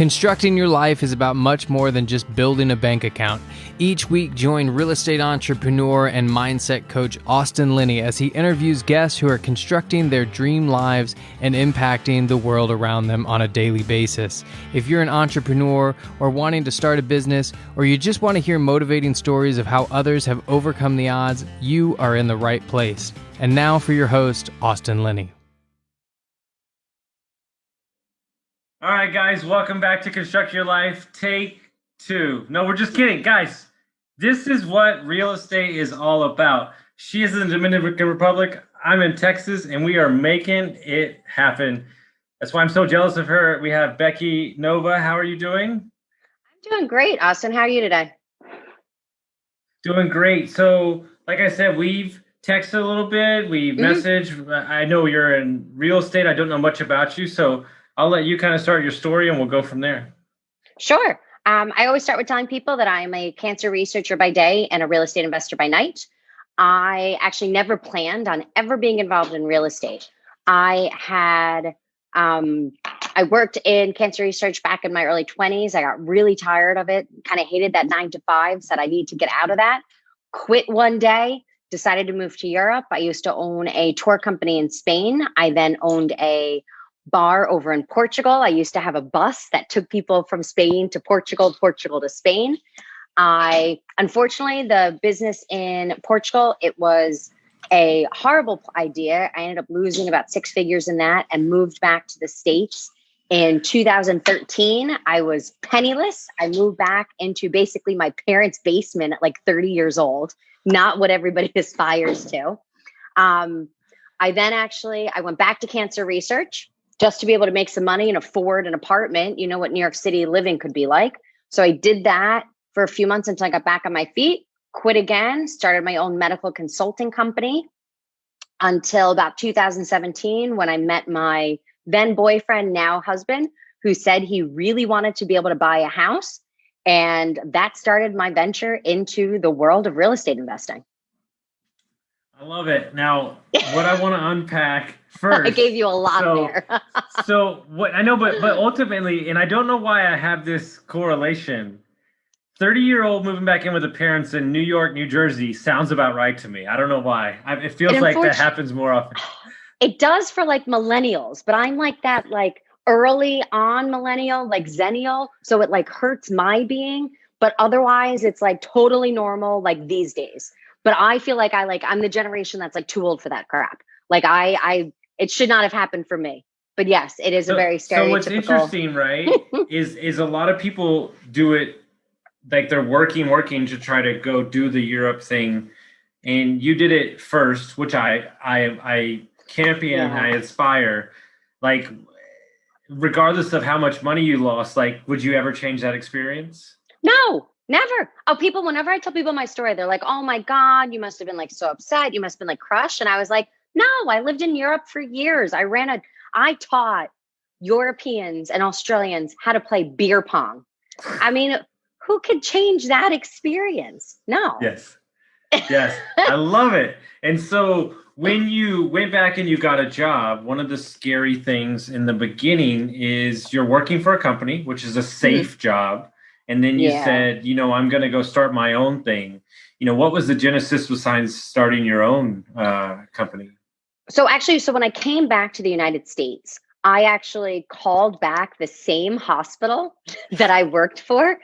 Constructing your life is about much more than just building a bank account. Each week, join real estate entrepreneur and mindset coach Austin Linney as he interviews guests who are constructing their dream lives and impacting the world around them on a daily basis. If you're an entrepreneur or wanting to start a business, or you just want to hear motivating stories of how others have overcome the odds, you are in the right place. And now for your host, Austin Linney. All right, guys, welcome back to Construct Your Life, take 2. No, we're just kidding. Guys, this is what real estate is all about. She is in the Dominican Republic. I'm in Texas, and we are making it happen. That's why I'm so jealous of her. We have Becky Nova. How are you doing? I'm doing great, Austin. How are you today? Doing great. So, like I said, we've texted a little bit. We messaged. I know you're in real estate. I don't know much about you, so I'll let you kind of start your story and we'll go from there. Sure. I always start with telling people that I'm a cancer researcher by day and a real estate investor by night. I actually never planned on ever being involved in real estate. I worked in cancer research back in my early 20s. I got really tired of it, kind of hated that 9 to 5, said I need to get out of that. Quit one day, decided to move to Europe. I used to own a tour company in Spain. I then owned a bar over in Portugal. I used to have a bus that took people from Spain to Portugal, Portugal to Spain. Unfortunately, the business in Portugal, it was a horrible idea. I ended up losing about 6 figures in that and moved back to the States. In 2013, I was penniless. I moved back into basically my parents' basement at like 30 years old, not what everybody aspires to. I went back to cancer research just to be able to make some money and afford an apartment. You know what New York City living could be like. So I did that for a few months until I got back on my feet, quit again, started my own medical consulting company until about 2017 when I met my then boyfriend, now husband, who said he really wanted to be able to buy a house. And that started my venture into the world of real estate investing. I love it. Now, what I want to unpack first. I gave you a lot there. So what I know, but ultimately, and I don't know why I have this correlation. 30-year-old moving back in with the parents in New York, New Jersey sounds about right to me. I don't know why. It feels like that happens more often. It does for like millennials, but I'm like that, like early on millennial, like zennial. So it like hurts my being, but otherwise it's like totally normal, like these days. But I feel like I'm the generation that's like too old for that crap. Like it should not have happened for me. But yes, it is a very stereotypical. So what's interesting, right, is a lot of people do it like they're working to try to go do the Europe thing, and you did it first, which I champion and I aspire. Like, regardless of how much money you lost, like, would you ever change that experience? No. Never. Whenever I tell people my story, they're like, oh my God, you must have been like so upset. You must have been like crushed. And I was like, no, I lived in Europe for years. I taught Europeans and Australians how to play beer pong. I mean, who could change that experience? No. Yes. I love it. And so when you went back and you got a job, one of the scary things in the beginning is you're working for a company, which is a safe job. And then you said, I'm going to go start my own thing. What was the genesis besides starting your own company? So when I came back to the United States, I actually called back the same hospital that I worked for.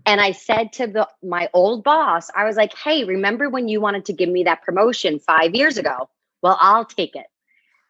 And I said to my old boss, I was like, hey, remember when you wanted to give me that promotion 5 years ago? Well, I'll take it.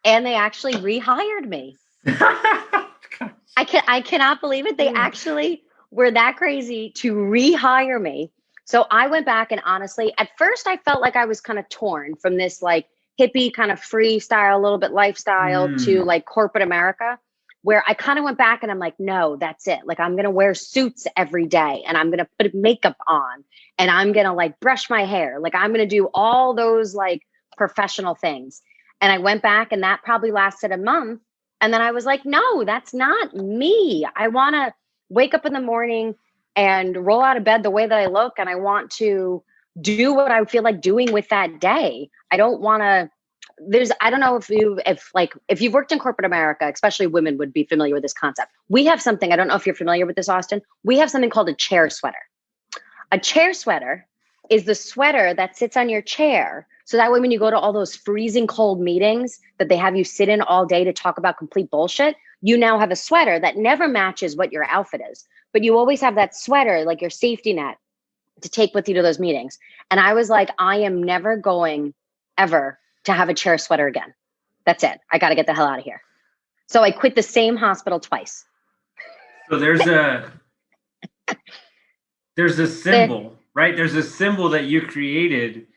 And they actually rehired me. I cannot believe it. They actually were that crazy to rehire me. So I went back, and honestly, at first I felt like I was kind of torn from this like hippie kind of freestyle, a little bit lifestyle to like corporate America, where I kind of went back and I'm like, no, that's it. Like, I'm going to wear suits every day, and I'm going to put makeup on, and I'm going to like brush my hair. Like, I'm going to do all those like professional things. And I went back, and that probably lasted a month. And then I was like, no, that's not me. I want to wake up in the morning and roll out of bed the way that I look. And I want to do what I feel like doing with that day. I don't want to I don't know if you've worked in corporate America, especially women would be familiar with this concept. We have something, I don't know if you're familiar with this, Austin. We have something called a chair sweater. A chair sweater is the sweater that sits on your chair. So that way, when you go to all those freezing cold meetings that they have you sit in all day to talk about complete bullshit, you now have a sweater that never matches what your outfit is. But you always have that sweater, like your safety net, to take with you to those meetings. And I was like, I am never going ever to have a chair sweater again. That's it. I got to get the hell out of here. So I quit the same hospital twice. So there's a symbol, right? There's a symbol that you created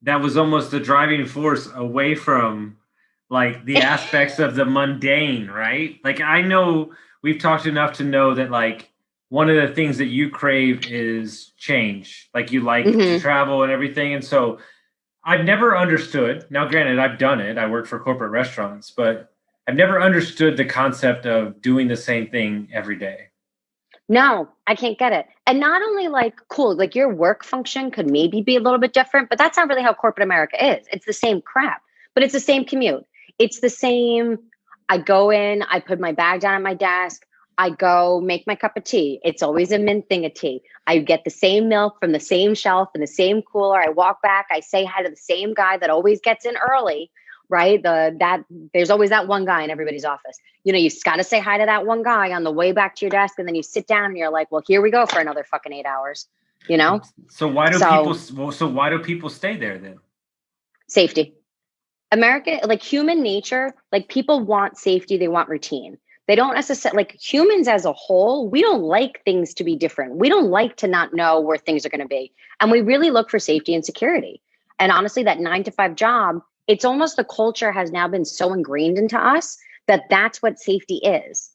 that was almost the driving force away from like the aspects of the mundane, right? Like I know we've talked enough to know that like one of the things that you crave is change. Like you like to travel and everything. And so I've never understood, now granted, I've done it. I work for corporate restaurants, but I've never understood the concept of doing the same thing every day. No, I can't get it. And not only like, cool, like your work function could maybe be a little bit different, but that's not really how corporate America is. It's the same crap, but it's the same commute. It's the same, I go in, I put my bag down at my desk, I go make my cup of tea. It's always a mint thing of tea. I get the same milk from the same shelf in the same cooler. I walk back, I say hi to the same guy that always gets in early, right? There's always that one guy in everybody's office. You know, you got to say hi to that one guy on the way back to your desk, and then you sit down and you're like, well, here we go for another fucking 8 hours, you know? So why do people stay there then? Safety. America, like human nature, like people want safety, they want routine. They don't necessarily, like humans as a whole, we don't like things to be different. We don't like to not know where things are going to be. And we really look for safety and security. And honestly, that 9-to-5 job, it's almost the culture has now been so ingrained into us that that's what safety is.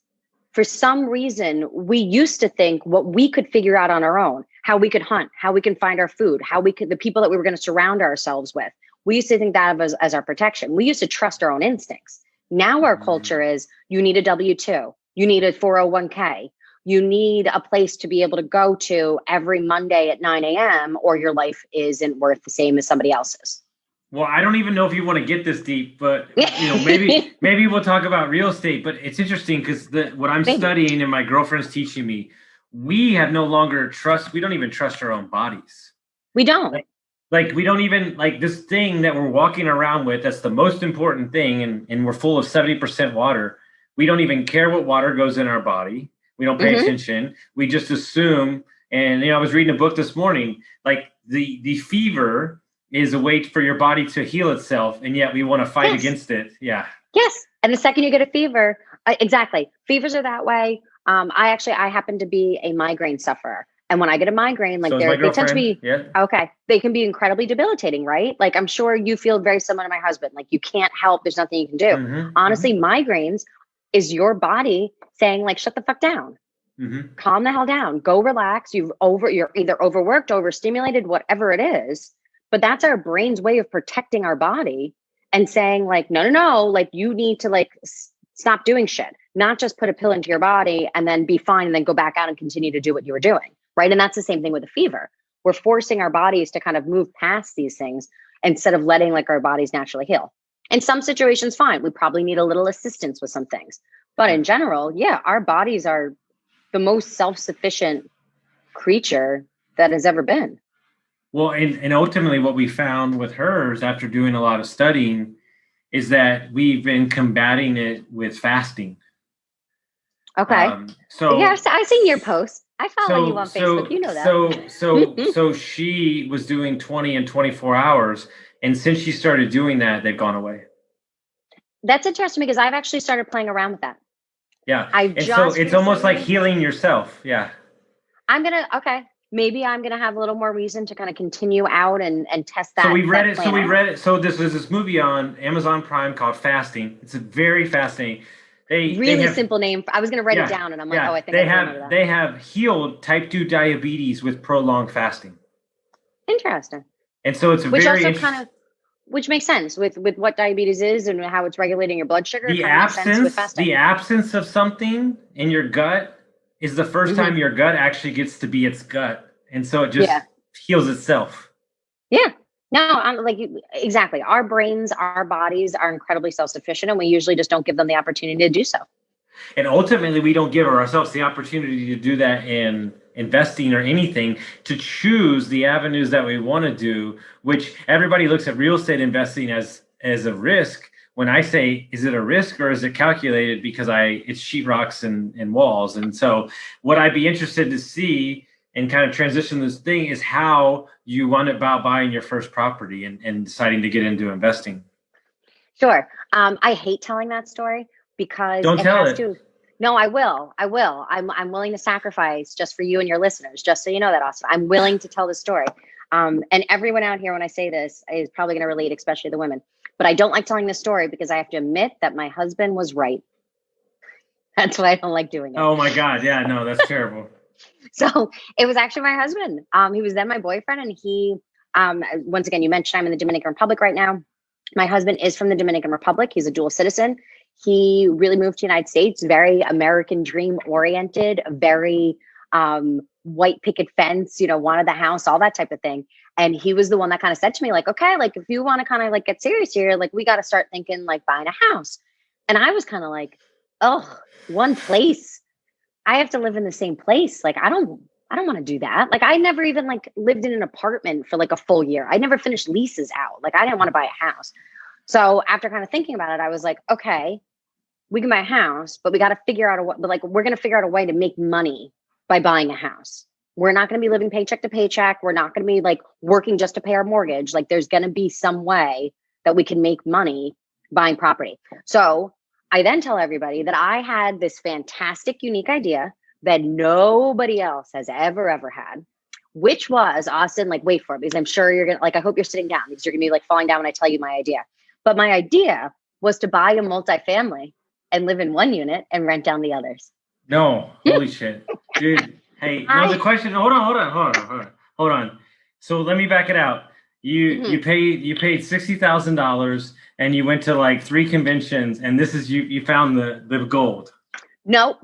For some reason, we used to think what we could figure out on our own, how we could hunt, how we can find our food, the people that we were going to surround ourselves with. We used to think that of as our protection. We used to trust our own instincts. Now our culture is you need a W-2, you need a 401k, you need a place to be able to go to every Monday at 9 a.m. or your life isn't worth the same as somebody else's. Well, I don't even know if you want to get this deep, but you know, maybe we'll talk about real estate. But it's interesting because what I'm studying and my girlfriend's teaching me, we have no longer we don't even trust our own bodies. We don't. Like we don't even like this thing that we're walking around with. That's the most important thing. And we're full of 70% water. We don't even care what water goes in our body. We don't pay attention. We just assume. And, you know, I was reading a book this morning, like the fever is a way for your body to heal itself. And yet we want to fight against it. Yeah. Yes. And the second you get a fever, exactly. Fevers are that way. I happen to be a migraine sufferer. And when I get a migraine, like they tend to be, they can be incredibly debilitating, right? Like I'm sure you feel very similar to my husband. Like you can't help, there's nothing you can do. Honestly, migraines is your body saying like, shut the fuck down, calm the hell down, go relax. You're either overworked, overstimulated, whatever it is. But that's our brain's way of protecting our body and saying like, no, like you need to like stop doing shit, not just put a pill into your body and then be fine and then go back out and continue to do what you were doing. Right. And that's the same thing with a fever. We're forcing our bodies to kind of move past these things instead of letting like our bodies naturally heal. In some situations, fine. We probably need a little assistance with some things. But in general, yeah, our bodies are the most self-sufficient creature that has ever been. Well, and ultimately what we found with hers after doing a lot of studying is that we've been combating it with fasting. Okay. So yeah, I've seen your posts. I follow you on Facebook. You know that. So she was doing 20 and 24 hours. And since she started doing that, they've gone away. That's interesting because I've actually started playing around with that. Yeah. So it's almost like healing yourself. Yeah. Maybe I'm going to have a little more reason to kind of continue out and test that. So we read it. So there's this movie on Amazon Prime called Fasting. It's a very fascinating. Simple name. I was going to write it down and I'm like, I think they have healed type 2 diabetes with prolonged fasting. Interesting. And so it's which makes sense with what diabetes is and how it's regulating your blood sugar. The absence of something in your gut is the first time your gut actually gets to be its gut. And so it just heals itself. Yeah. No, I'm like, exactly. Our brains, our bodies are incredibly self-sufficient, and we usually just don't give them the opportunity to do so. And ultimately, we don't give ourselves the opportunity to do that in investing or anything, to choose the avenues that we want to do, which everybody looks at real estate investing as a risk. When I say, is it a risk or is it calculated because it's sheetrocks and walls? And so what I'd be interested to see and kind of transition this thing is how you went about buying your first property and deciding to get into investing. Sure. I hate telling that story because Don't tell it. No, I will. I'm willing to sacrifice just for you and your listeners, just so you know that, Austin. I'm willing to tell the story. And everyone out here, when I say this, is probably going to relate, especially the women. But I don't like telling this story because I have to admit that my husband was right. That's why I don't like doing it. Oh my God. Yeah, no, that's terrible. So it was actually my husband. He was then my boyfriend. And he, once again, you mentioned I'm in the Dominican Republic right now. My husband is from the Dominican Republic. He's a dual citizen. He really moved to the United States, very American dream oriented, very white picket fence, wanted the house, all that type of thing. And he was the one that kind of said to me, like, okay, like if you want to kind of like get serious here, like we got to start thinking like buying a house. And I was kind of like, oh, one place. I have to live in the same place. Like, I don't want to do that. Like, I never even like lived in an apartment for like a full year. I never finished leases out. Like, I didn't want to buy a house. So after kind of thinking about it, I was like, okay, we can buy a house, but we got to figure out we're going to figure out a way to make money by buying a house. We're not going to be living paycheck to paycheck. We're not going to be like working just to pay our mortgage. Like there's going to be some way that we can make money buying property. So I then tell everybody that I had this fantastic, unique idea that nobody else has ever had, which was, Austin, like, wait for it, because I'm sure you're going to, like, I hope you're sitting down because you're going to be like falling down when I tell you my idea. But my idea was to buy a multifamily and live in one unit and rent down the others. No, holy shit. Dude, hey, no, the question, hold on. So let me back it out. You paid $60,000 and you went to like 3 conventions and this is you found the gold. Nope.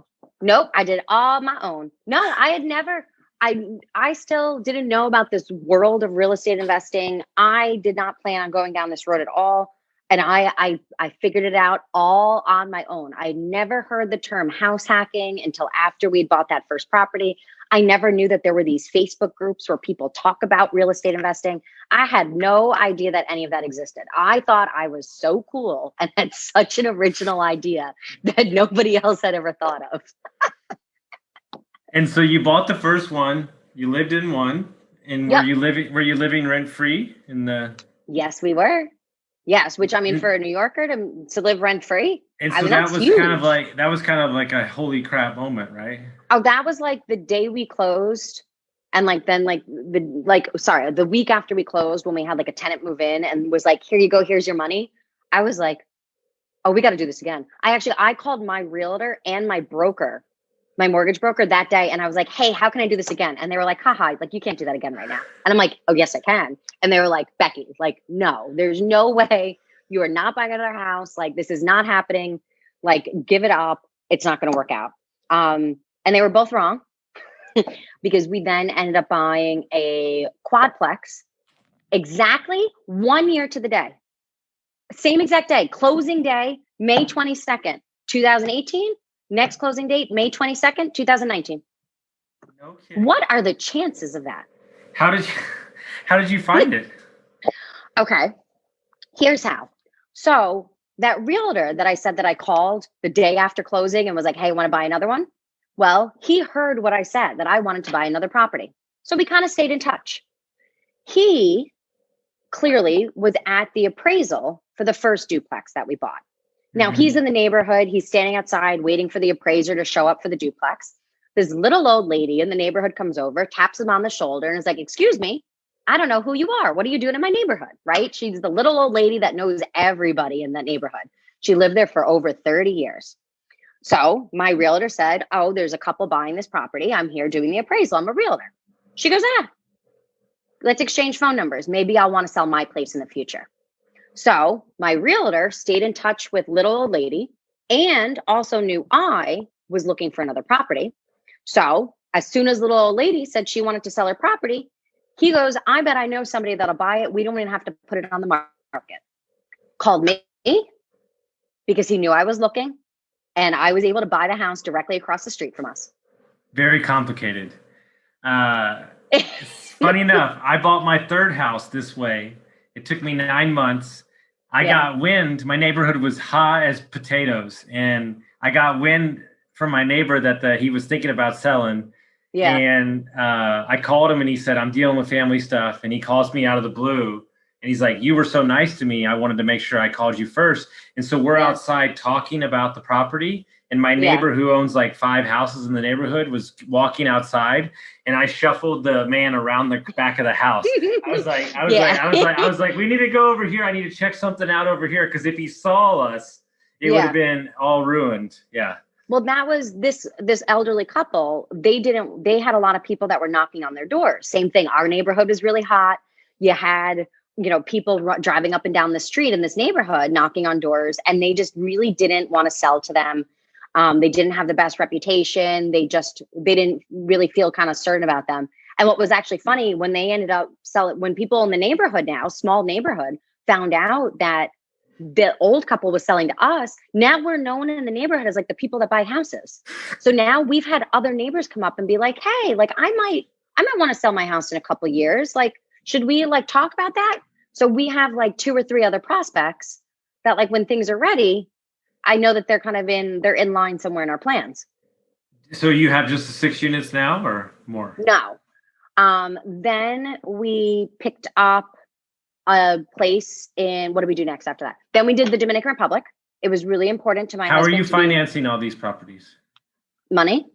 I did all my own. No, I had never, I still didn't know about this world of real estate investing. I did not plan on going down this road at all. And I figured it out all on my own. I never heard the term house hacking until after we'd bought that first property. I never knew that there were these Facebook groups where people talk about real estate investing. I had no idea that any of that existed. I thought I was so cool and had such an original idea that nobody else had ever thought of. And so you bought the first one, you lived in one, and Yep. were you living rent free in the? Yes, we were. Yes, which I mean, for a New Yorker to live rent free. And so I mean, that that's was huge. kind of like a holy crap moment, right? Oh, that was like the day we closed. And like, then the week after we closed, when we had like a tenant move in and was like, here you go, here's your money. I was like, oh, we got to do this again. I called my realtor and my broker, my mortgage broker that day. And I was like, hey, how can I do this again? And they were like, haha, like you can't do that again right now. And I'm like, oh, yes, I can. And they were like, Becky, like, no, there's no way. You are not buying another house. Like, this is not happening. Like, give it up. It's not going to work out. And they were both wrong because we then ended up buying a quadplex exactly 1 year to the day. Same exact day, closing day, May 22nd, 2018. Next closing date, May 22nd, 2019. No kidding. What are the chances of that? How did you find it? Okay, here's how. So that realtor that I said that I called the day after closing and was like, hey, want to buy another one? Well, he heard what I said, that I wanted to buy another property. So we kind of stayed in touch. He clearly was at the appraisal for the first duplex that we bought. Now he's in the neighborhood. He's standing outside waiting for the appraiser to show up for the duplex. This little old lady in the neighborhood comes over, taps him on the shoulder and is like, excuse me, I don't know who you are. What are you doing in my neighborhood? Right? She's the little old lady that knows everybody in that neighborhood. She lived there for over 30 years. So my realtor said, oh, there's a couple buying this property. I'm here doing the appraisal. I'm a realtor. She goes, let's exchange phone numbers. Maybe I'll want to sell my place in the future. So my realtor stayed in touch with little old lady and also knew I was looking for another property. So as soon as little old lady said she wanted to sell her property, He goes, I bet I know somebody that'll buy it. We don't even have to put it on the market. Called me because he knew I was looking, and I was able to buy the house directly across the street from us. Very complicated. Funny enough, I bought my third house this way. It took me 9 months. I got wind. My neighborhood was hot as potatoes, and I got wind from my neighbor that he was thinking about selling. Yeah. And I called him, and he said, I'm dealing with family stuff. And he calls me out of the blue. And he's like, you were so nice to me. I wanted to make sure I called you first. And so we're outside talking about the property. And my neighbor who owns like 5 houses in the neighborhood was walking outside, and I shuffled the man around the back of the house. I was like, we need to go over here. I need to check something out over here. Cause if he saw us, it would have been all ruined. Yeah. Well, that was this elderly couple. They had a lot of people that were knocking on their doors. Same thing. Our neighborhood was really hot. You had, people driving up and down the street in this neighborhood, knocking on doors, and they just really didn't want to sell to them. They didn't have the best reputation. They didn't really feel kind of certain about them. And what was actually funny, when they ended up selling, when people in the neighborhood now, small neighborhood, found out that the old couple was selling to us, now we're known in the neighborhood as like the people that buy houses. So now we've had other neighbors come up and be like, hey, like I might want to sell my house in a couple of years. Like, should we like talk about that? So we have like 2 or 3 other prospects that like when things are ready, I know that they're they're in line somewhere in our plans. So you have just the 6 units now or more? No. Then we picked up a place in, what do we do next after that? Then we did the Dominican Republic. It was really important to my husband. How are you financing all these properties? Money.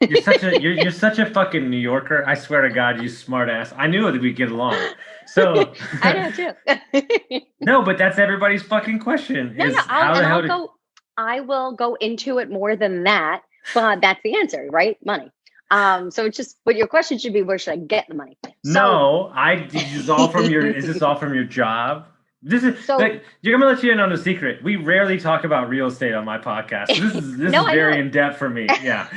You're such a fucking New Yorker. I swear to God, you smart ass. I knew that we'd get along. So I know too. No, but that's everybody's fucking question. I will go into it more than that, but that's the answer, right? Money. So it's just, but your question should be, where should I get the money? This is all from your job? This is like, you're gonna let you in on a secret. We rarely talk about real estate on my podcast. This is very in depth for me. Yeah.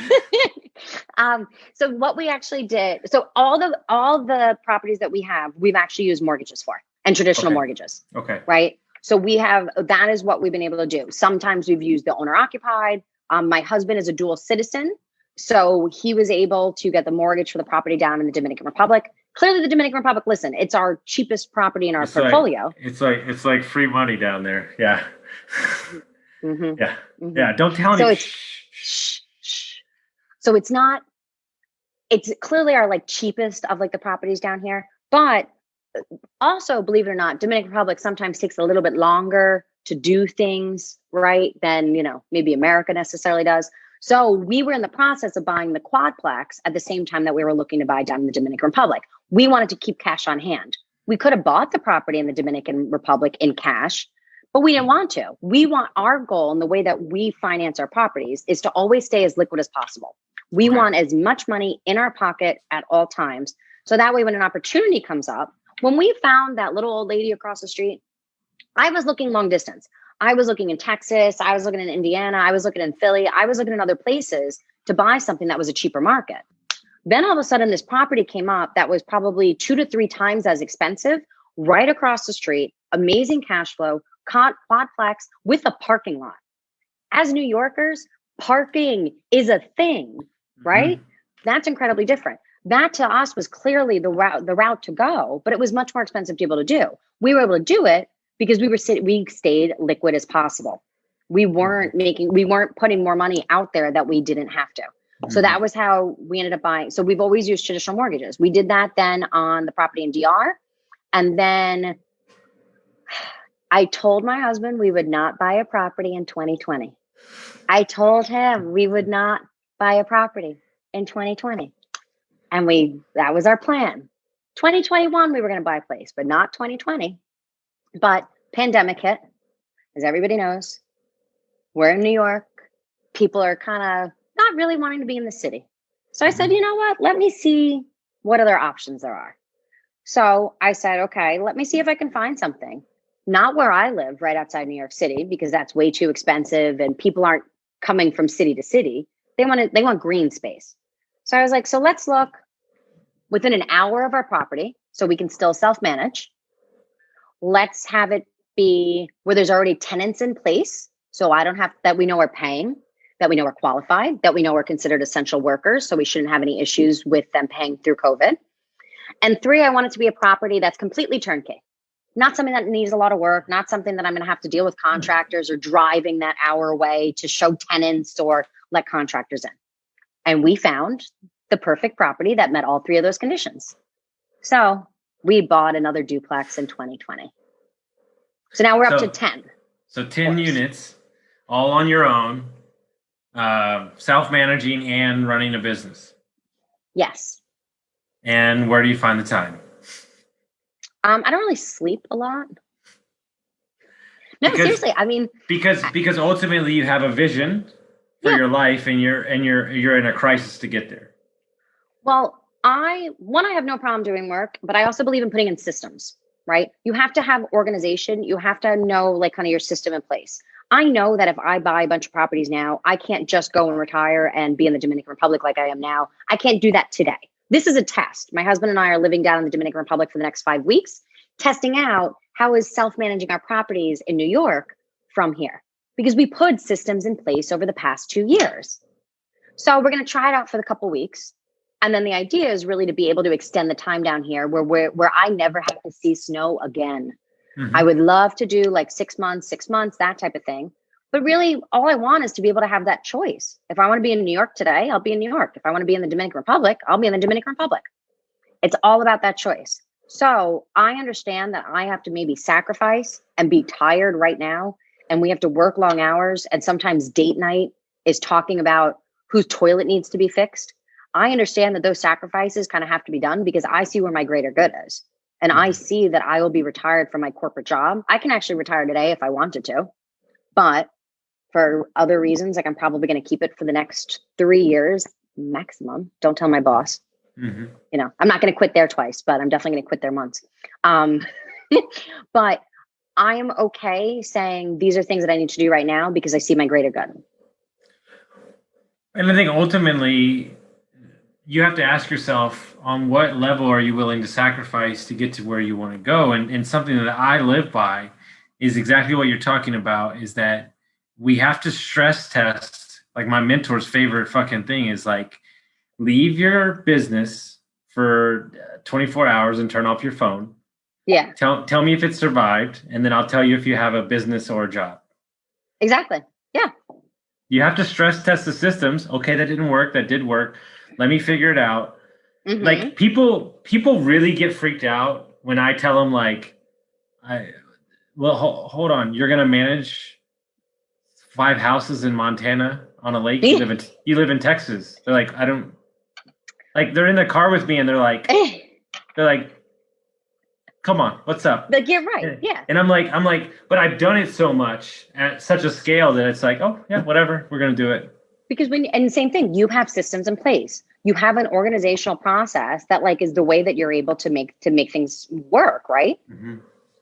So what we actually did, so all the properties that we have, we've actually used mortgages for, and traditional mortgages. Okay. Right. So that is what we've been able to do. Sometimes we've used the owner occupied. My husband is a dual citizen, so he was able to get the mortgage for the property down in the Dominican Republic. Clearly the Dominican Republic, listen, it's our cheapest property in our portfolio. It's like free money down there. Yeah. Mm-hmm. Yeah. Mm-hmm. Yeah. Don't tell me. So it's clearly our like cheapest of like the properties down here, but also, believe it or not, Dominican Republic sometimes takes a little bit longer to do things right than, maybe America necessarily does. So we were in the process of buying the quadplex at the same time that we were looking to buy down in the Dominican Republic. We wanted to keep cash on hand. We could have bought the property in the Dominican Republic in cash, but we didn't want to. Our goal and the way that we finance our properties is to always stay as liquid as possible. We want as much money in our pocket at all times. So that way, when an opportunity comes up, when we found that little old lady across the street, I was looking long distance. I was looking in Texas. I was looking in Indiana. I was looking in Philly. I was looking in other places to buy something that was a cheaper market. Then all of a sudden, this property came up that was probably 2 to 3 times as expensive, right across the street, amazing cash flow, quadplex with a parking lot. As New Yorkers, parking is a thing, right? Mm-hmm. That's incredibly different. That to us was clearly the route to go, but it was much more expensive to be able to do. We were able to do it because we stayed liquid as possible. We weren't putting more money out there that we didn't have to. So that was how we ended up buying. So we've always used traditional mortgages. We did that then on the property in DR. And then I told my husband we would not buy a property in 2020. I told him we would not buy a property in 2020. And that was our plan. 2021, we were going to buy a place, but not 2020. But pandemic hit, as everybody knows. We're in New York. People are kind of not really wanting to be in the city. So I said, you know what? Let me see what other options there are. So I said, okay, let me see if I can find something. Not where I live, right outside New York City, because that's way too expensive and people aren't coming from city to city. They want green space. So I was like, so let's look within an hour of our property so we can still self-manage. Let's have it be where there's already tenants in place. So I don't have that we know are paying, that we know are qualified, that we know are considered essential workers. So we shouldn't have any issues with them paying through COVID. And 3, I want it to be a property that's completely turnkey. Not something that needs a lot of work, not something that I'm going to have to deal with contractors or driving that hour away to show tenants or let contractors in. And we found the perfect property that met all 3 of those conditions. So we bought another duplex in 2020. So now we're up to 10. So 10 units, all on your own, self-managing and running a business. Yes. And where do you find the time? I don't really sleep a lot. No, seriously. I mean, because ultimately you have a vision for your life, and you're in a crisis to get there. Well, I have no problem doing work, but I also believe in putting in systems, right? You have to have organization. You have to know like kind of your system in place. I know that if I buy a bunch of properties now, I can't just go and retire and be in the Dominican Republic like I am now. I can't do that today. This is a test. My husband and I are living down in the Dominican Republic for the next 5 weeks, testing out how is self-managing our properties in New York from here, because we put systems in place over the past 2 years. So we're going to try it out for the couple weeks. And then the idea is really to be able to extend the time down here where I never have to see snow again. Mm-hmm. I would love to do like 6 months, that type of thing. But really, all I want is to be able to have that choice. If I want to be in New York today, I'll be in New York. If I want to be in the Dominican Republic, I'll be in the Dominican Republic. It's all about that choice. So I understand that I have to maybe sacrifice and be tired right now. And we have to work long hours. And sometimes date night is talking about whose toilet needs to be fixed. I understand that those sacrifices kind of have to be done because I see where my greater good is. And I see that I will be retired from my corporate job. I can actually retire today if I wanted to. But for other reasons, like I'm probably going to keep it for the next 3 years maximum. Don't tell my boss. Mm-hmm. You know, I'm not going to quit there twice, but I'm definitely going to quit there once. But I am okay saying these are things that I need to do right now because I see my greater good. And I think ultimately you have to ask yourself, on what level are you willing to sacrifice to get to where you want to go? And something that I live by is exactly what you're talking about, is that we have to stress test. Like my mentor's favorite fucking thing is like, leave your business for 24 hours and turn off your phone. Yeah. Tell me if it survived, and then I'll tell you if you have a business or a job. Exactly. Yeah. You have to stress test the systems. Okay, that didn't work. That did work. Let me figure it out. Mm-hmm. Like people really get freaked out when I tell them like, hold on, you're gonna manage 5 houses in Montana on a lake. You live in Texas. They're like, I don't. Like they're in the car with me and they're like, come on, what's up? Like you're right, yeah. And I'm like, but I've done it so much at such a scale that it's like, oh yeah, whatever, we're gonna do it. Because and same thing, you have systems in place. You have an organizational process that like is the way that you're able to make things work, right? Mm-hmm.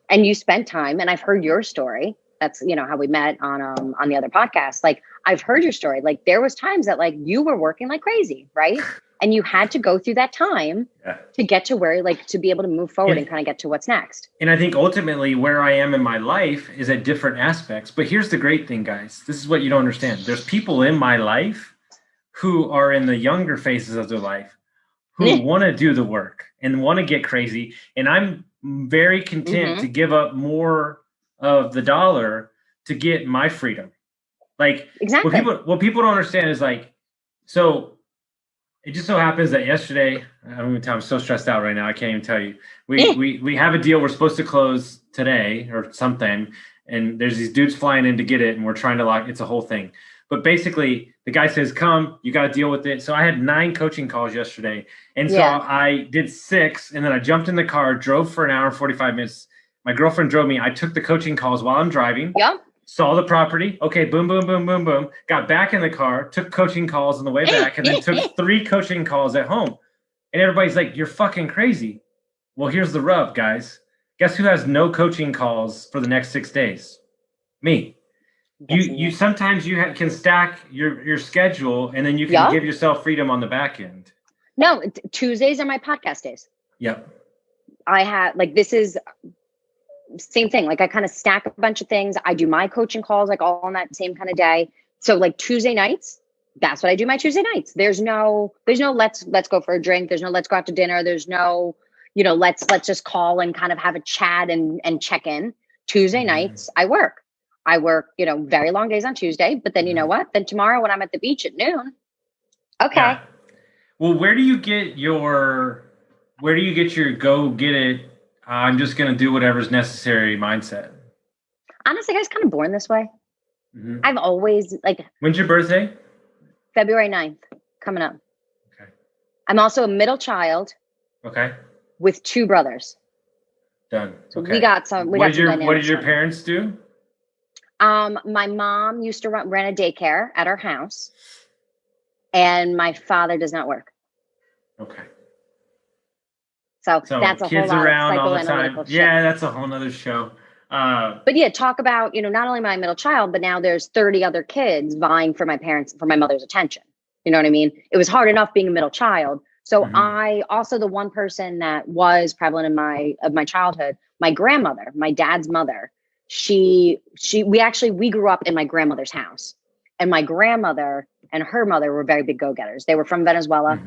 And you spent time, and I've heard your story. That's, you know, how we met on the other podcast. Like I've heard your story. Like there was times that like you were working like crazy, right? And you had to go through that time to get to where, like, to be able to move forward and kind of get to what's next. And I think ultimately where I am in my life is at different aspects. But here's the great thing, guys. This is what you don't understand. There's people in my life who are in the younger phases of their life who want to do the work and want to get crazy. And I'm very content to give up more of the dollar to get my freedom. Like, exactly. What people don't understand is like, so it just so happens that yesterday, I'm so stressed out right now. I can't even tell you. We have a deal we're supposed to close today or something. And there's these dudes flying in to get it. And we're trying to lock, it's a whole thing. But basically the guy says, come, you got to deal with it. So I had 9 coaching calls yesterday. And so I did 6. And then I jumped in the car, drove for an hour and 45 minutes. My girlfriend drove me. I took the coaching calls while I'm driving. Yeah. Saw the property. Okay, boom, boom, boom, boom, boom. Got back in the car, took coaching calls on the way back, and then took 3 coaching calls at home. And everybody's like, you're fucking crazy. Well, here's the rub, guys. Guess who has no coaching calls for the next 6 days? Me. You sometimes you can stack your schedule, and then you can give yourself freedom on the back end. No, Tuesdays are my podcast days. Yep. I have this is same thing. Like I kind of stack a bunch of things. I do my coaching calls like all on that same kind of day. So like Tuesday nights, that's what I do my Tuesday nights. There's no let's go for a drink. There's no let's go out to dinner. There's no, let's just call and kind of have a chat and check in. Tuesday nights, I work. Very long days on Tuesday, but then you know what? Then tomorrow when I'm at the beach at noon, okay. Yeah. Well, where do you get your go get it? I'm just going to do whatever's necessary mindset. Honestly, I was kind of born this way. I've always When's your birthday? February 9th, coming up. Okay. I'm also a middle child. Okay. With 2 brothers. Done. So okay. we got some. What did your parents do? My mom used to ran a daycare at our house, and my father does not work. Okay. So that's a kids whole lot around of all the time. shit. Yeah, that's a whole nother show. But yeah, talk about, not only my middle child, but now there's 30 other kids vying for my mother's attention. You know what I mean? It was hard enough being a middle child. So I also, the one person that was prevalent in my childhood, my grandmother, my dad's mother, we grew up in my grandmother's house, and my grandmother and her mother were very big go-getters. They were from Venezuela.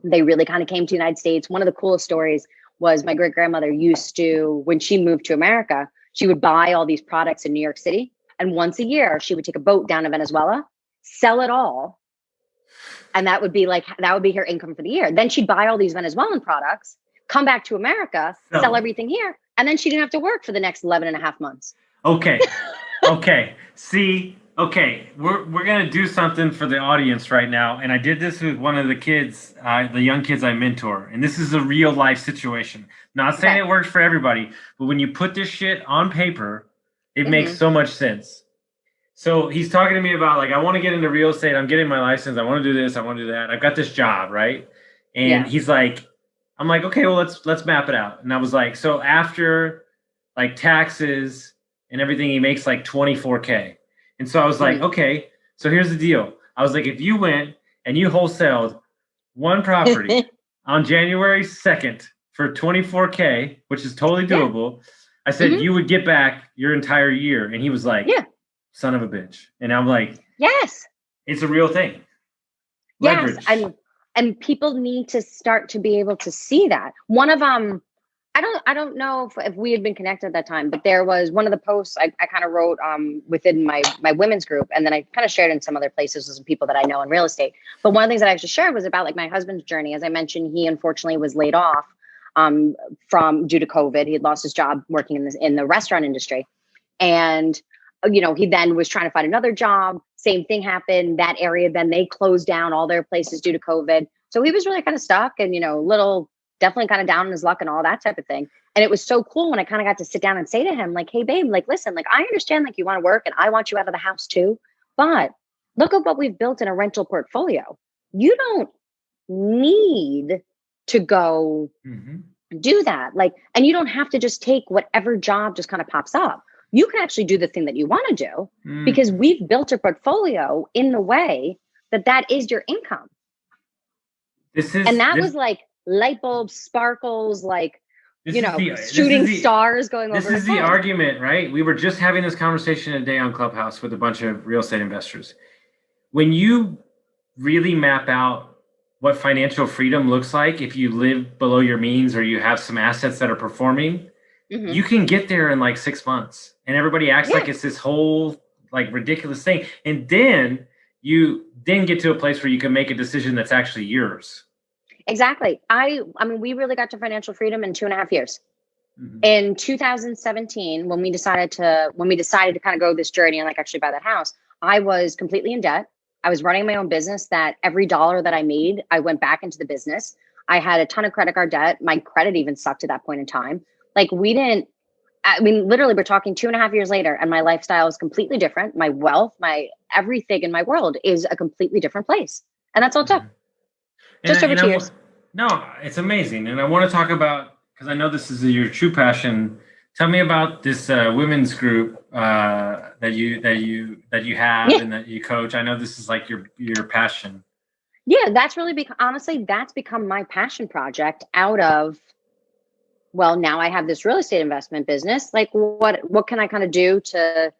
They really kind of came to the United States. One of the coolest stories was my great grandmother used to, when she moved to America, she would buy all these products in New York City. And once a year, she would take a boat down to Venezuela, sell it all. And that would be her income for the year. Then she'd buy all these Venezuelan products, come back to America, sell everything here. And then she didn't have to work for the next 11 and a half months. Okay. Okay. See, okay. We're going to do something for the audience right now. And I did this with one of the kids, the young kids I mentor. And this is a real life situation. Not saying it works for everybody, but when you put this shit on paper, it makes so much sense. So he's talking to me about I want to get into real estate. I'm getting my license. I want to do this. I want to do that. I've got this job, right? And he's like, I'm like, okay, well, let's map it out. And I was like, so after taxes and everything, he makes $24K. And so I was like, okay, so here's the deal. I was like, if you went and you wholesaled one property on January 2nd for $24K, which is totally doable, I said, you would get back your entire year. And he was like, son of a bitch. And I'm like, yes, it's a real thing. Leverage. Yes. And people need to start to be able to see that. One of I don't know if we had been connected at that time, but there was one of the posts I kind of wrote within my women's group, and then I kind of shared in some other places with some people that I know in real estate. But one of the things that I actually shared was about my husband's journey. As I mentioned, he unfortunately was laid off due to COVID. He had lost his job working in the restaurant industry, and he then was trying to find another job. Same thing happened. That area, then they closed down all their places due to COVID. So he was really kind of stuck and, definitely kind of down in his luck and all that type of thing. And it was so cool when I kind of got to sit down and say to him, hey, babe, listen, I understand you want to work and I want you out of the house too. But look at what we've built in a rental portfolio. You don't need to go do that. And you don't have to just take whatever job just kind of pops up. You can actually do the thing that you want to do because we've built a portfolio in the way that is your income. Was light bulbs, sparkles, shooting stars going over. This is the argument, right? We were just having this conversation today on Clubhouse with a bunch of real estate investors. When you really map out what financial freedom looks like, if you live below your means or you have some assets that are performing, you can get there in 6 months. And everybody acts like it's this whole ridiculous thing. And then you get to a place where you can make a decision that's actually yours. Exactly. I mean, we really got to financial freedom in 2.5 years. In 2017, when we decided to kind of go this journey and actually buy that house, I was completely in debt. I was running my own business that every dollar that I made, I went back into the business. I had a ton of credit card debt. My credit even sucked at that point in time. Literally we're talking 2.5 years later and my lifestyle is completely different. My wealth, my everything in my world is a completely different place. And that's all it took. Just over 2 years. No, it's amazing. And I want to talk about, because I know this is your true passion. Tell me about this women's group that you have and that you coach. I know this is your passion. Yeah, that's really honestly, that's become my passion project out of, well, now I have this real estate investment business. Like what can I kind of do to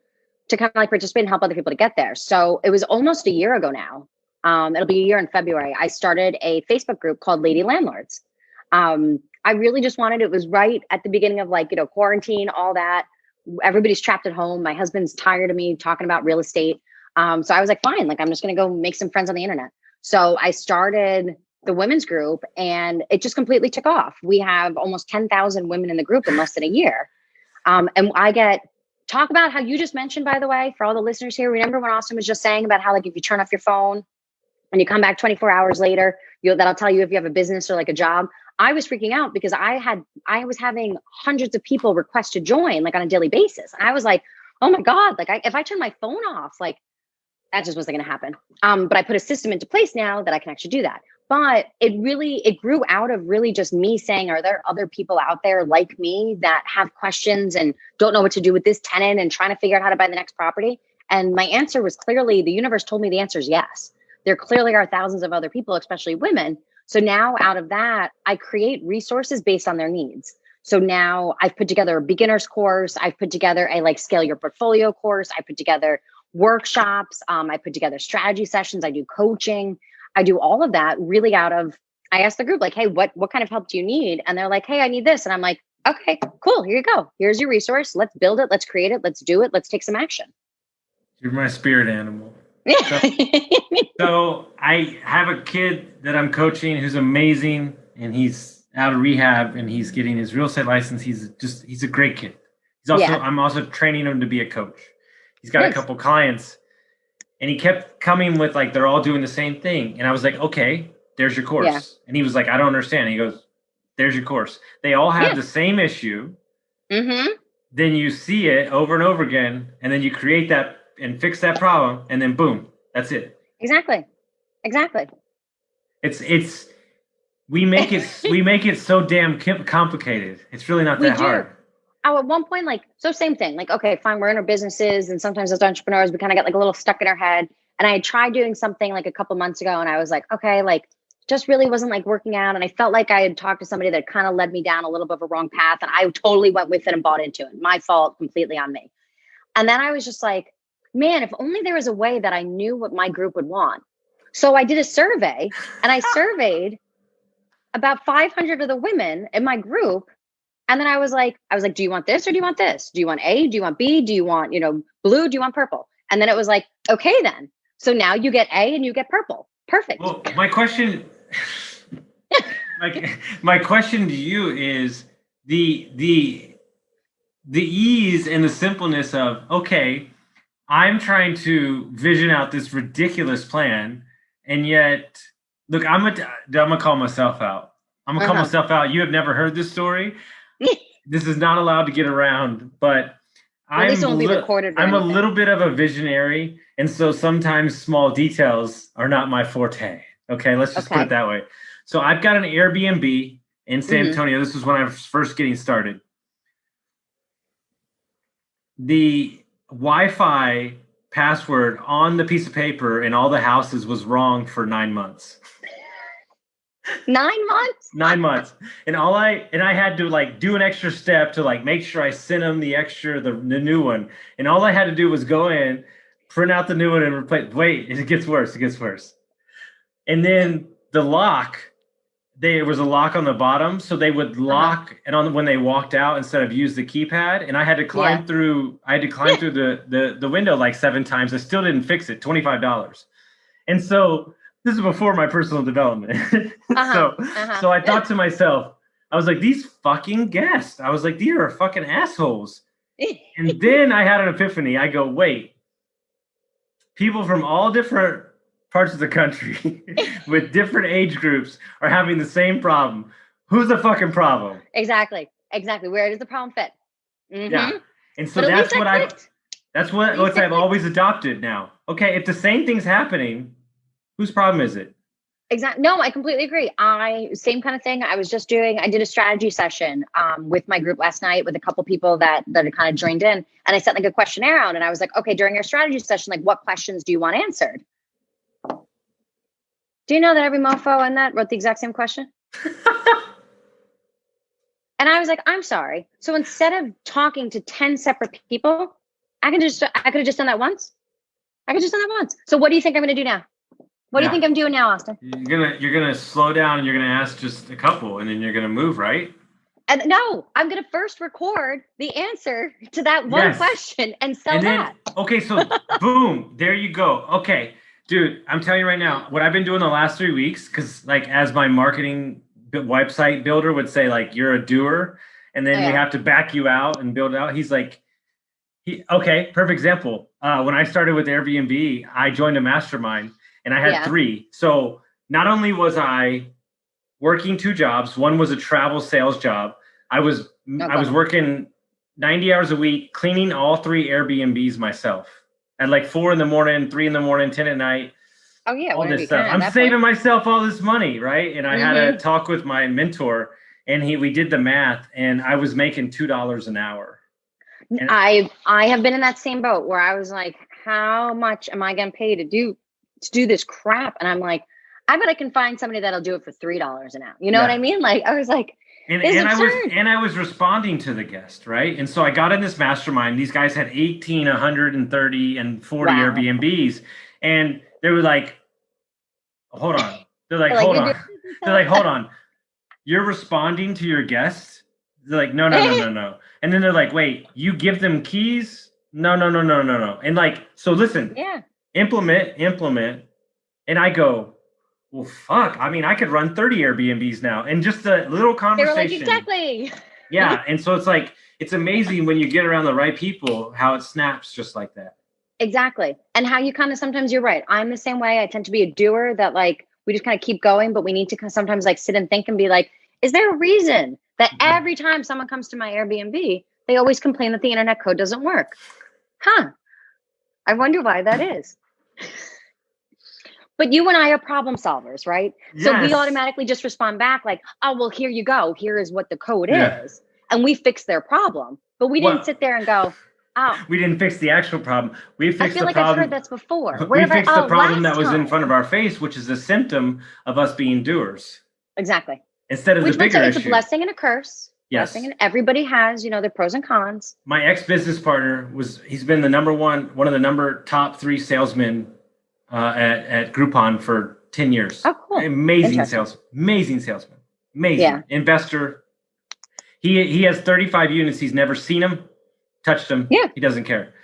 kind of like participate and help other people to get there? So it was almost a year ago now. It'll be a year in February. I started a Facebook group called Lady Landlords. I really just wanted, it was right at the beginning of like, quarantine, all that. Everybody's trapped at home. My husband's tired of me talking about real estate. So I was like, fine, like I'm just going to go make some friends on the internet. So I started the women's group and it just completely took off. We have almost 10,000 women in the group in less than a year. And talk about how you just mentioned, by the way, for all the listeners here, remember when Austin was just saying about how like if you turn off your phone and you come back 24 hours later, that'll tell you if you have a business or like a job. I was freaking out because I was having hundreds of people request to join like on a daily basis. And I was like, oh my God, like if I turn my phone off, like that just wasn't going to happen. But I put a system into place now that I can actually do that. But it grew out of really just me saying, are there other people out there like me that have questions and don't know what to do with this tenant and trying to figure out how to buy the next property? And my answer was clearly, the universe told me the answer is yes. There clearly are thousands of other people, especially women. So now out of that, I create resources based on their needs. So now I've put together a beginner's course. I've put together a like scale your portfolio course. I put together workshops. I put together strategy sessions. I do coaching. I do all of that really out of, I asked the group like, hey, what kind of help do you need? And they're like, hey, I need this. And I'm like, okay, cool. Here you go. Here's your resource. Let's build it. Let's create it. Let's do it. Let's take some action. You're my spirit animal. So I have a kid that I'm coaching who's amazing, and he's out of rehab and he's getting his real estate license. He's a great kid. I'm also training him to be a coach. He's got a couple clients, and he kept coming with like, they're all doing the same thing. And I was like, okay, there's your course. Yeah. And he was like, I don't understand. And he goes, there's your course. They all have the same issue. Mm-hmm. Then you see it over and over again, and then you create that and fix that problem, and then boom, that's it. Exactly. We make it so damn complicated. It's really not that hard. At one point, like, so same thing, like, okay, fine, we're in our businesses, and sometimes as entrepreneurs, we kind of get like a little stuck in our head. And I tried doing something like a couple months ago, and I was like, okay, like, just really wasn't like working out. And I felt like I had talked to somebody that kind of led me down a little bit of a wrong path, and I totally went with it and bought into it. My fault, completely on me. And then I was just like, man, if only there was a way that I knew what my group would want. So I did a survey, and I surveyed about 500 of the women in my group. And then I was like, do you want this or do you want this? Do you want A? Do you want B? Do you want, blue? Do you want purple? And then it was like, okay, then. So now you get A and you get purple. Perfect. Well, my question to you is the ease and the simpleness of, okay, I'm trying to vision out this ridiculous plan, and yet, look, I'm gonna call myself out. I'm gonna call myself out. You have never heard this story. This is not allowed to get around, but I'm a little bit of a visionary, and so sometimes small details are not my forte. Okay, let's just put it that way. So I've got an Airbnb in San Antonio. This was when I was first getting started. The Wi-Fi password on the piece of paper in all the houses was wrong for 9 months. 9 months? 9 months. And I had to like do an extra step to like make sure I sent them the new one. And all I had to do was go in, print out the new one and replace. Wait, it gets worse. And then the lock, there was a lock on the bottom, so they would lock and when they walked out instead of use the keypad. And I had to climb through. I had to climb through the window like 7 times. I still didn't fix it. $25. And so this is before my personal development. So I thought to myself, I was like, these fucking guests. I was like, these are fucking assholes. And then I had an epiphany. I go, wait, people from all different parts of the country with different age groups are having the same problem. Who's the fucking problem? Exactly. Where does the problem fit? Mm-hmm. Yeah. And so that's what I've always adopted now. Okay, if the same thing's happening, whose problem is it? Exactly. No, I completely agree. Same kind of thing. I did a strategy session with my group last night with a couple people that had kind of joined in, and I sent like a questionnaire out, and I was like, okay, during our strategy session, like what questions do you want answered? Do you know that every mofo in that wrote the exact same question? And I was like, I'm sorry. So instead of talking to 10 separate people, I could have just done that once. So what do you think I'm going to do now? What do you think I'm doing now, Austin? You're gonna slow down and you're gonna ask just a couple, and then you're gonna move, right? And no, I'm going to first record the answer to that one question and sell that. Okay, so boom, there you go. Okay, dude, I'm telling you right now, what I've been doing the last 3 weeks, because like as my marketing website builder would say, like you're a doer, and then we have to back you out and build it out. He's like, okay, perfect example. When I started with Airbnb, I joined a mastermind, and I had 3. So not only was I working 2 jobs, one was a travel sales job. I was working 90 hours a week, cleaning all 3 Airbnbs myself at like 4 in the morning, 3 in the morning, 10 at night. Oh yeah, all this stuff. I'm saving myself all this money, right? And I had a talk with my mentor, and we did the math, and I was making $2 an hour. And I have been in that same boat where I was like, how much am I getting paid to do this crap? And I'm like, I bet I can find somebody that'll do it for $3 an hour. You know what I mean? Like I was like, and I was responding to the guest, right? And so I got in this mastermind. These guys had 18, 130, and 40 Airbnbs, and they were like, "Hold on." They're like, "Hold on." They're like, "Hold on." You're responding to your guests? They're like, "No." And then they're like, "Wait, you give them keys?" No. And like, so listen. Yeah. Implement. And I go, well, fuck. I mean, I could run 30 Airbnbs now, and just a little conversation. They were like, exactly. Yeah. And so it's like, it's amazing when you get around the right people, how it snaps just like that. Exactly. And how you kind of, sometimes you're right. I'm the same way. I tend to be a doer that like, we just kind of keep going, but we need to sometimes like sit and think and be like, is there a reason that every time someone comes to my Airbnb, they always complain that the internet code doesn't work? I wonder why that is. But you and I are problem solvers, right? Yes. So we automatically just respond back like, oh, well, here you go. Here is what the code is. And we fix their problem. But we didn't sit there and go, oh. We didn't fix the actual problem. We fixed the problem. I feel like I've heard that's before. We fixed the problem that was in front of our face, which is a symptom of us being doers. Exactly. Instead of the bigger issue. It's a blessing and a curse. Yes. Blessing, and everybody has, their pros and cons. My ex-business partner he's been one of the top 3 salesmen at Groupon for 10 years. Oh, cool. Amazing salesman. Amazing. Investor. He has 35 units. He's never seen them, touched them. Yeah. He doesn't care.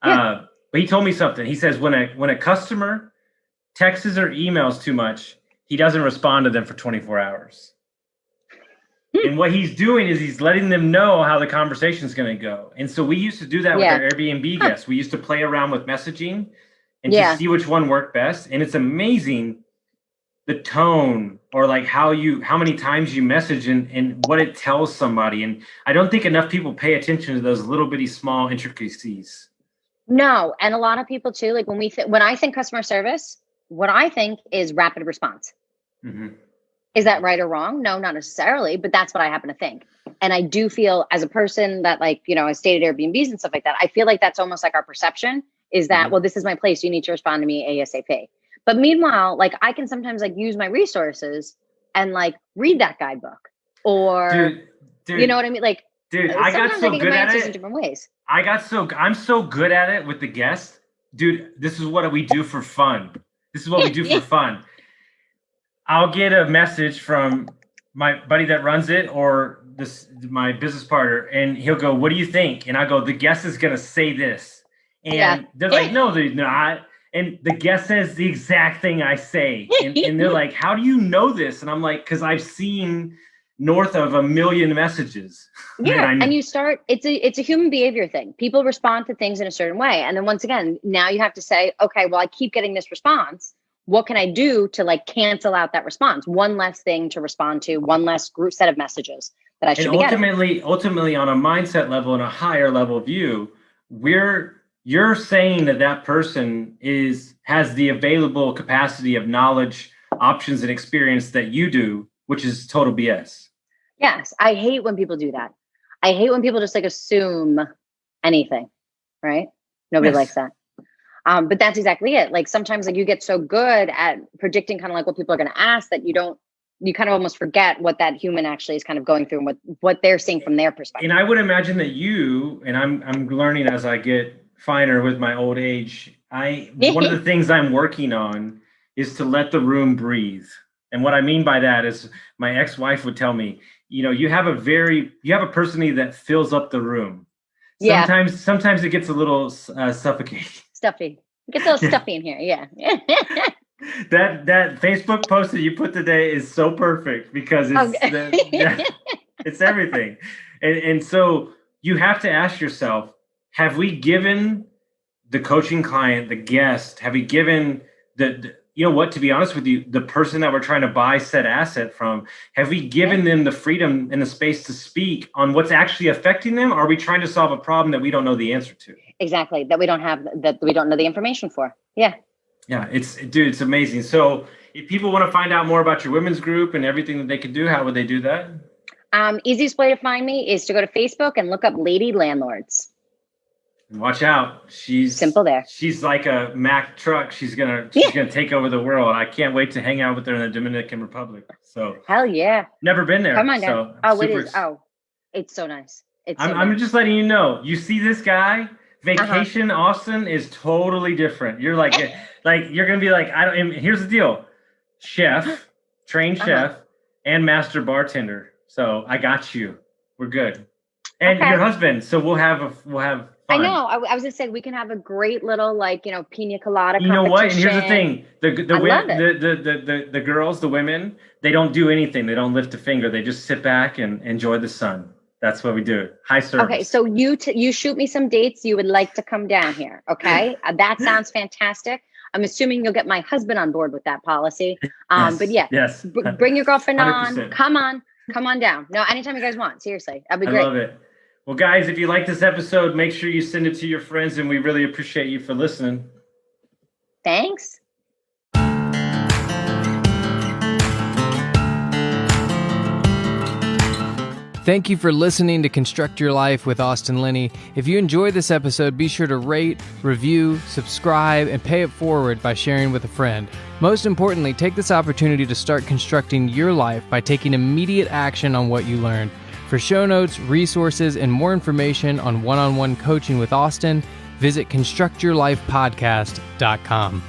But he told me something. He says when a customer texts or emails too much, he doesn't respond to them for 24 hours. And what he's doing is he's letting them know how the conversation is going to go. And so we used to do that with our Airbnb guests. We used to play around with messaging and to see which one worked best. And it's amazing the tone or like how many times you message and what it tells somebody. And I don't think enough people pay attention to those little bitty small intricacies. No. And a lot of people too, like when I think customer service, what I think is rapid response. Mm-hmm. Is that right or wrong? No, not necessarily, but that's what I happen to think. And I do feel as a person that like, I stayed at Airbnbs and stuff like that. I feel like that's almost like our perception is that, well, this is my place. You need to respond to me ASAP. But meanwhile, like I can sometimes like use my resources and like read that guidebook or, dude, you know what I mean? Like, I got so good at it in different ways. I'm so good at it with the guests. Dude, this is what we do for fun. I'll get a message from my buddy that runs it or my business partner, and he'll go, what do you think? And I go, the guest is going to say this. And they're like, no, they're not. And the guest says the exact thing I say. And they're like, how do you know this? And I'm like, because I've seen north of 1 million messages. Yeah, and you start, it's a human behavior thing. People respond to things in a certain way. And then once again, now you have to say, okay, well, I keep getting this response. What can I do to like cancel out that response? One less thing to respond to, one less group set of messages that I should be getting. Ultimately, on a mindset level and a higher level view, you're saying that person has the available capacity of knowledge, options, and experience that you do, which is total BS. Yes, I hate when people do that. I hate when people just like assume anything, right? Nobody likes that. But that's exactly it. Like sometimes like you get so good at predicting kind of like what people are going to ask that you kind of almost forget what that human actually is kind of going through and what they're seeing from their perspective. And I would imagine that and I'm learning as I get finer with my old age. One of the things I'm working on is to let the room breathe. And what I mean by that is my ex-wife would tell me, you have a personality that fills up the room. Sometimes it gets a little suffocating. Stuffy. It gets a little stuffy in here. Yeah. That Facebook post that you put today is so perfect because it's everything. And so you have to ask yourself, have we given the coaching client, the guest, have we given to be honest with you, the person that we're trying to buy said asset from, have we given them the freedom and the space to speak on what's actually affecting them? Or are we trying to solve a problem that we don't know the answer to? Exactly. That we don't know the information for. Yeah. Yeah. It's amazing. So if people want to find out more about your women's group and everything that they can do, how would they do that? Easiest way to find me is to go to Facebook and look up Lady Landlords. Watch out. She's simple there. She's like a Mack truck. She's gonna take over the world. I can't wait to hang out with her in the Dominican Republic. So hell yeah. Never been there. Come on down. So it is. It's so nice. I'm just letting you know. You see this guy? Vacation Austin is totally different. You're like you're gonna be like, here's the deal. Chef, trained chef, and master bartender. So I got you. We're good. And your husband. So we'll have fun. I know. I was gonna say we can have a great little pina colada. You know what? And here's the thing: the girls, the women, they don't do anything. They don't lift a finger. They just sit back and enjoy the sun. That's what we do. High service. Okay, so you shoot me some dates you would like to come down here. Okay, that sounds fantastic. I'm assuming you'll get my husband on board with that policy. But yes. Bring your girlfriend 100%. on. Come on down. No, anytime you guys want. Seriously, that'd be great. I love it. Well, guys, if you like this episode, make sure you send it to your friends, and we really appreciate you for listening. Thanks. Thank you for listening to Construct Your Life with Austin Linney. If you enjoyed this episode, be sure to rate, review, subscribe, and pay it forward by sharing with a friend. Most importantly, take this opportunity to start constructing your life by taking immediate action on what you learned. For show notes, resources, and more information on one-on-one coaching with Austin, visit constructyourlifepodcast.com.